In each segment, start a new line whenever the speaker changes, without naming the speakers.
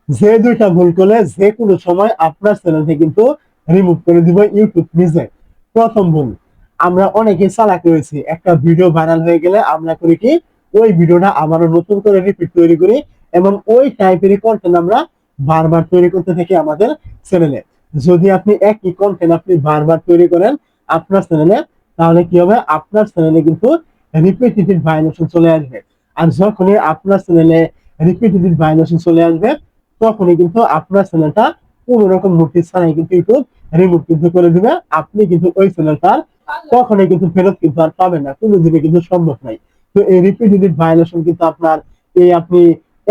যে দুইটা ভুল করলে যে কোনো সময় আপনার চ্যানেল থেকে কিন্তু রিমুভ করে দিব ইউটিউব নিজে। প্রথম ভুল, আমরা অনেকে চালাক রয়েছি, একটা ভিডিও ভাইরাল হয়ে গেলে আমরা করি কি, ওই ভিডিওটা আবারও নতুন করে রিপিট তৈরি করি এবং ওই টাইপেরই কন্টেন্ট আমরা বারবার তৈরি করতে থাকি আমাদের চ্যানেলে। যদি আপনি একই কন্টেন্ট আপনি বারবার তৈরি করেন আপনার চ্যানেলে, তাহলে কি হবে, আপনার চ্যানেলে কিন্তু রিপিটেটিভ ভায়োলেশন চলে আসবে। আর যখনই আপনার চ্যানেলে রিপিটেটিভ ভায়োলেশন চলে আসবে, তখনই কিন্তু আপনার চ্যানেলটা কোন রকম নোটিশ ছাড়াই কিন্তু ইউটিউব রিমুভ কিন্তু করে দিবে। আপনি কিন্তু ওই চ্যানেলটার কখনোই কিন্তু ফেরত কিন্তু আর পাবেন না, কোনোদিনই কিন্তু সম্ভব নাই। তো এই রিপিটেটিভ ভায়োলেশন কিন্তু আপনার, এই আপনি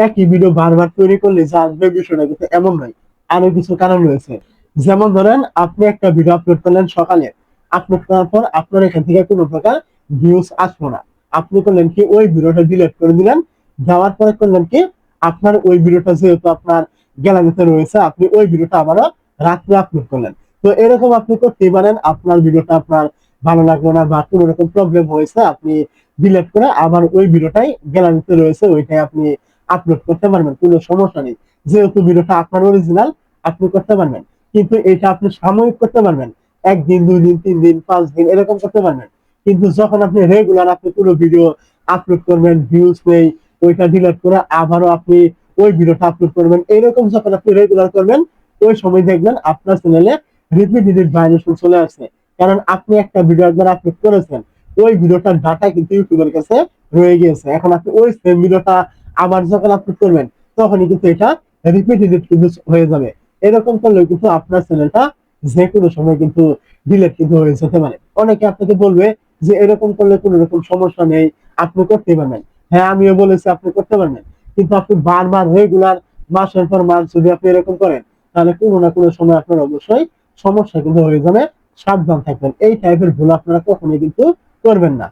একই ভিডিও বারবার তৈরি করলে যা আসবে বিষয়টা কিন্তু এমন নয়। আরো কিছু কারণ রয়েছে। যেমন ধরেন, আপনি একটা ভিডিও আপলোড করলেন সকালে, আপলোড করার পর আপনার এখান থেকে কোনো প্রকার ভিউজ আসলো না। আপনি করলেন কি, ওই ভিডিওটা ডিলিট করে দিলেন। দেওয়ার পরে করলেন কি, আপনার ওই ভিডিওটা যেহেতু আপনার গ্যালারিতে রয়েছে, আপনি ওই ভিডিওটা আবারও রাত্রে আপলোড করলেন। তো এরকম আপনি করতেই পারেন, আপনার ভিডিওটা আপনার ভালো লাগলো না বা কোনো রকম প্রবলেম হয়েছে, আপনি ডিলিট করে আবার ওই ভিডিওটাই গ্যালারিতে রয়েছে, ওইটাই আপনি আপলোড করতে পারবেন, কোনো সমস্যা নেই। যেহেতু ভিডিওটা আপনার অরিজিনাল, আপনি করতে পারবেন। কিন্তু এটা আপনি সাময়িক করতে পারবেন, একদিন, 2 দিন, 3 দিন, 5 দিন এরকম করতে পারবেন। কিন্তু যখন আপনি রেগুলার আপনি কোনো ভিডিও আপলোড করবেন, ভিউজ নেই, ওইটা ডিলিট করে আবারও আপনি ওই ভিডিওটা আপলোড করবেন, এরকম যখন আপনি রেগুলার করবেন, ওই সময় দেখবেন আপনার চ্যানেলে রিপিটেটিভ ভায়োলেশন চলে আসছে। কারণ আপনি একটা ভিডিও একবার আপলোড করেছেন, ওই ভিডিওটার ডাটা কিন্তু ইউটিউবের কাছে রয়ে গিয়েছে। এখন আপনি ওই সেম ভিডিওটা আবার যখন আপলোড করবেন, তখনই কিন্তু এটা রিপিটেটিভ কিন্তু হয়ে যাবে। এরকম করলেও কিন্তু আপনার চ্যানেলটা যে কোনো সময় কিন্তু ডিলিট কিন্তু হয়ে যেতে পারে। অনেকে আপনাকে বলবে যে এরকম করলে কোনো রকম সমস্যা নেই, আপনি করতে পারবেন। হ্যাঁ, আমিও বলেছি আপনি করতে পারবেন। কিন্তু আপনি বারবার রেগুলার মাসের পর মাস যদি আপনি এরকম করেন, তাহলে কোনো না কোনো সময় আপনার অবশ্যই সমস্যা কিন্তু হয়ে যাবে। সাবধান থাকবেন, এই টাইপের ভুল আপনারা কখনোই কিন্তু করবেন না।